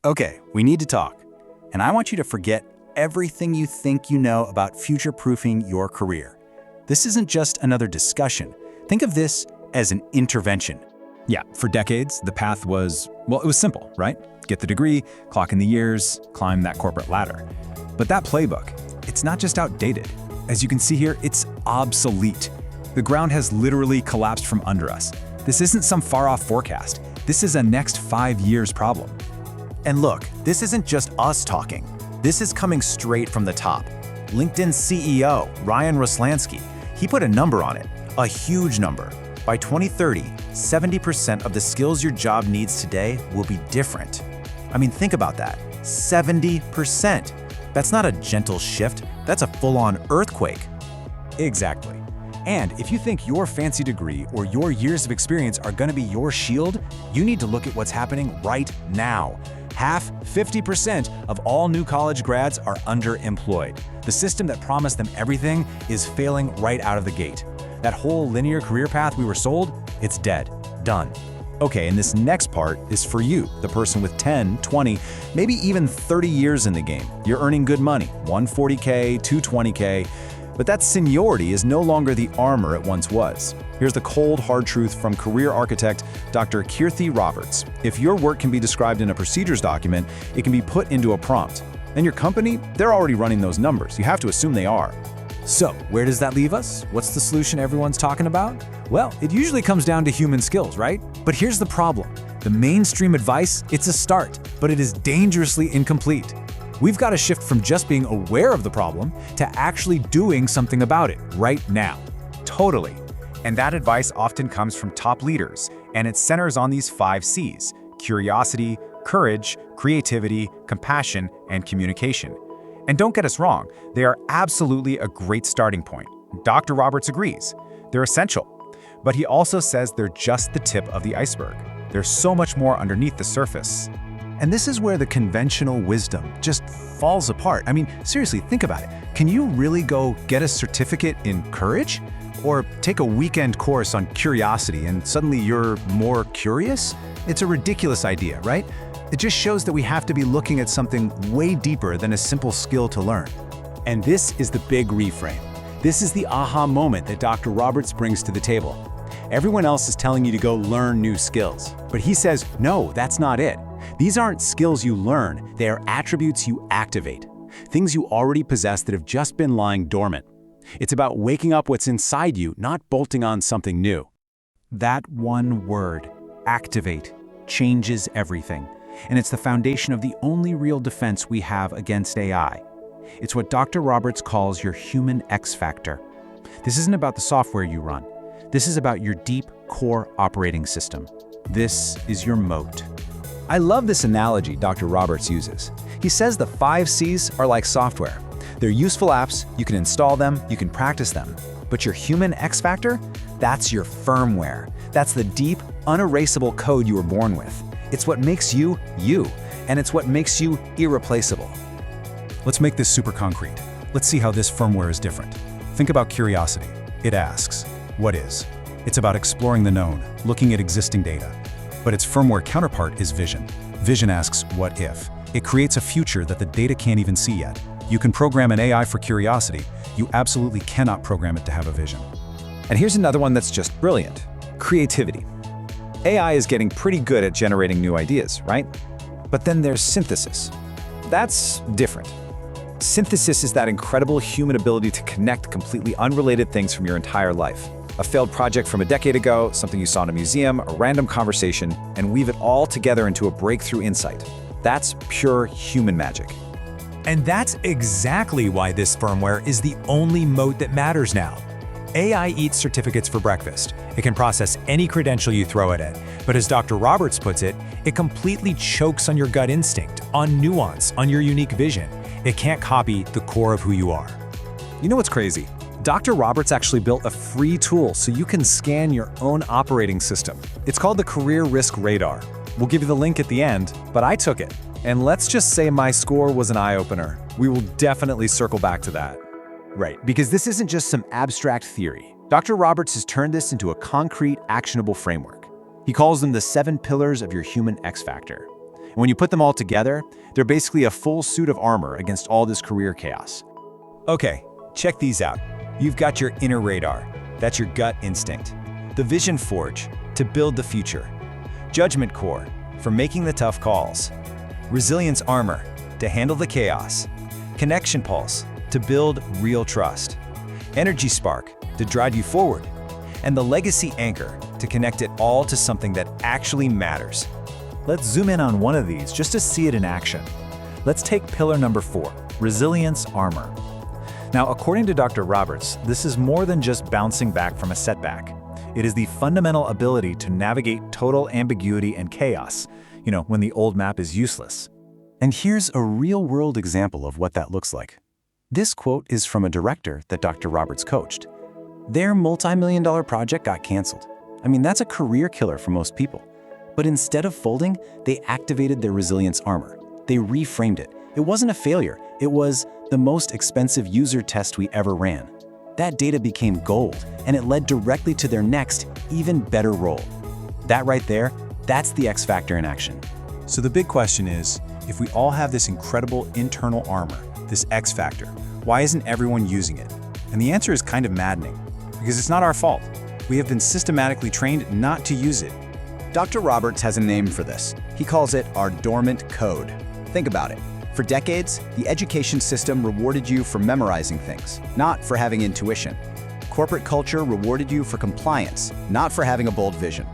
Okay, we need to talk. And I want you to forget everything you think you know about future-proofing your career. This isn't just another discussion. Think of this as an intervention. Yeah, for decades, the path was, well, it was simple, right? Get the degree, clock in the years, climb that corporate ladder. But that playbook, it's not just outdated. As you can see here, it's obsolete. The ground has literally collapsed from under us. This isn't some far-off forecast. This is a next 5 years problem. And look, this isn't just us talking. This is coming straight from the top. LinkedIn's CEO, Ryan Roslansky, he put a number on it, a huge number. By 2030, 70% of the skills your job needs today will be different. I mean, think about that. 70%. That's not a gentle shift, that's a full-on earthquake. Exactly. And if you think your fancy degree or your years of experience are going to be your shield, you need to look at what's happening right now. 50% of all new college grads are underemployed. The system that promised them everything is failing right out of the gate. That whole linear career path we were sold, it's dead, done. Okay, and this next part is for you, the person with 10, 20, maybe even 30 years in the game. You're earning good money, 140K, 220K, but that seniority is no longer the armor it once was. Here's the cold, hard truth from career architect Dr. Kirthi Roberts. If your work can be described in a procedures document, it can be put into a prompt. And your company, they're already running those numbers. You have to assume they are. So, where does that leave us? What's the solution everyone's talking about? Well, it usually comes down to human skills, right? But here's the problem. The mainstream advice, it's a start, but it is dangerously incomplete. We've got to shift from just being aware of the problem to actually doing something about it right now. Totally. And that advice often comes from top leaders, and it centers on these 5 C's: curiosity, courage, creativity, compassion, and communication. And don't get us wrong, they are absolutely a great starting point. Dr. Roberts agrees. They're essential. But he also says they're just the tip of the iceberg. There's so much more underneath the surface. And this is where the conventional wisdom just falls apart. I mean, seriously, think about it. Can you really go get a certificate in courage? Or take a weekend course on curiosity and suddenly you're more curious? It's a ridiculous idea, right? It just shows that we have to be looking at something way deeper than a simple skill to learn. And this is the big reframe. This is the aha moment that Dr. Roberts brings to the table. Everyone else is telling you to go learn new skills. But he says, no, that's not it. These aren't skills you learn, they are attributes you activate. Things you already possess that have just been lying dormant. It's about waking up what's inside you, not bolting on something new. That one word, activate, changes everything. And it's the foundation of the only real defense we have against AI. It's what Dr. Roberts calls your human X factor. This isn't about the software you run. This is about your deep core operating system. This is your moat. I love this analogy Dr. Roberts uses. He says the 5 C's are like software. They're useful apps, you can install them, you can practice them. But your human X factor, that's your firmware. That's the deep, unerasable code you were born with. It's what makes you, you, and it's what makes you irreplaceable. Let's make this super concrete. Let's see how this firmware is different. Think about curiosity. It asks, what is? It's about exploring the known, looking at existing data. But its firmware counterpart is vision. Vision asks, what if? It creates a future that the data can't even see yet. You can program an AI for curiosity. You absolutely cannot program it to have a vision. And here's another one that's just brilliant: creativity. AI is getting pretty good at generating new ideas, right? But then there's synthesis. That's different. Synthesis is that incredible human ability to connect completely unrelated things from your entire life. A failed project from a decade ago, something you saw in a museum, a random conversation, and weave it all together into a breakthrough insight. That's pure human magic. And that's exactly why this firmware is the only moat that matters now. AI eats certificates for breakfast. It can process any credential you throw at it. But as Dr. Roberts puts it, it completely chokes on your gut instinct, on nuance, on your unique vision. It can't copy the core of who you are. You know what's crazy? Dr. Roberts actually built a free tool so you can scan your own operating system. It's called the Career Risk Radar. We'll give you the link at the end, but I took it. And let's just say my score was an eye-opener. We will definitely circle back to that. Right, because this isn't just some abstract theory. Dr. Roberts has turned this into a concrete, actionable framework. He calls them the 7 pillars of your human X factor. And when you put them all together, they're basically a full suit of armor against all this career chaos. Okay, check these out. You've got your inner radar. That's your gut instinct. The Vision Forge, to build the future. Judgment Core, for making the tough calls. Resilience Armor, to handle the chaos. Connection Pulse, to build real trust. Energy Spark, to drive you forward. And the Legacy Anchor, to connect it all to something that actually matters. Let's zoom in on one of these just to see it in action. Let's take pillar number 4, Resilience Armor. Now, according to Dr. Roberts, this is more than just bouncing back from a setback. It is the fundamental ability to navigate total ambiguity and chaos, when the old map is useless. And here's a real-world example of what that looks like. This quote is from a director that Dr. Roberts coached. Their multi-million-dollar project got canceled. I mean, that's a career killer for most people. But instead of folding, they activated their resilience armor. They reframed it. It wasn't a failure. It was the most expensive user test we ever ran. That data became gold, and it led directly to their next, even better role. That right there, that's the X factor in action. So the big question is, if we all have this incredible internal armor, this X factor, why isn't everyone using it? And the answer is kind of maddening, because it's not our fault. We have been systematically trained not to use it. Dr. Roberts has a name for this. He calls it our dormant code. Think about it. For decades, the education system rewarded you for memorizing things, not for having intuition. Corporate culture rewarded you for compliance, not for having a bold vision.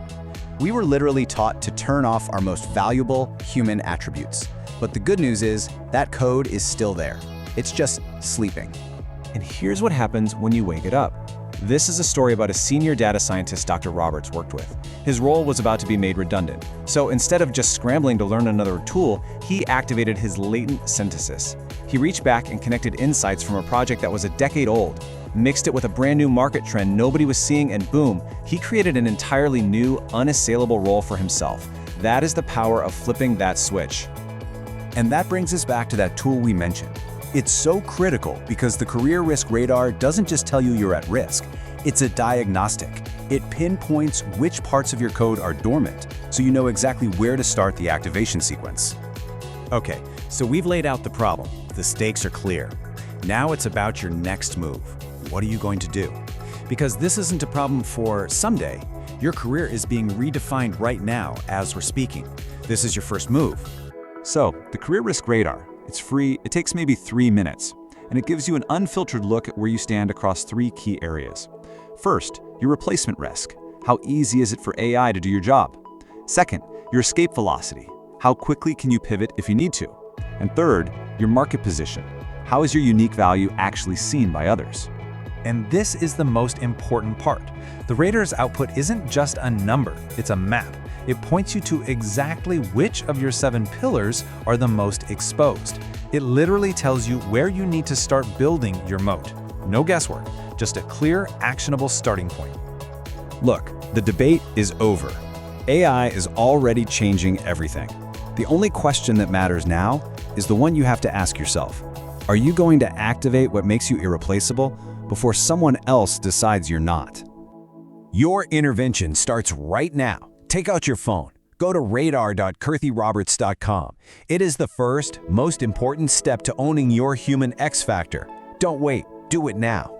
We were literally taught to turn off our most valuable human attributes. But the good news is that code is still there. It's just sleeping. And here's what happens when you wake it up. This is a story about a senior data scientist Dr. Roberts worked with. His role was about to be made redundant. So instead of just scrambling to learn another tool, he activated his latent synthesis. He reached back and connected insights from a project that was a decade old, mixed it with a brand new market trend nobody was seeing, and boom, he created an entirely new, unassailable role for himself. That is the power of flipping that switch. And that brings us back to that tool we mentioned. It's so critical because the career risk radar doesn't just tell you you're at risk. It's a diagnostic. It pinpoints which parts of your code are dormant, so you know exactly where to start the activation sequence. Okay, so we've laid out the problem. The stakes are clear. Now it's about your next move. What are you going to do? Because this isn't a problem for someday. Your career is being redefined right now as we're speaking. This is your first move. So, the Career Risk Radar. It's free, it takes maybe 3 minutes, and it gives you an unfiltered look at where you stand across 3 key areas. First, your replacement risk. How easy is it for AI to do your job? Second, your escape velocity. How quickly can you pivot if you need to? And third, your market position. How is your unique value actually seen by others? And this is the most important part. The radar's output isn't just a number, it's a map. It points you to exactly which of your 7 pillars are the most exposed. It literally tells you where you need to start building your moat. No guesswork, just a clear, actionable starting point. Look, the debate is over. AI is already changing everything. The only question that matters now is the one you have to ask yourself. Are you going to activate what makes you irreplaceable before someone else decides you're not? Your intervention starts right now. Take out your phone. Go to radar.kirthiroberts.com. It is the first, most important step to owning your human X factor. Don't wait. Do it now.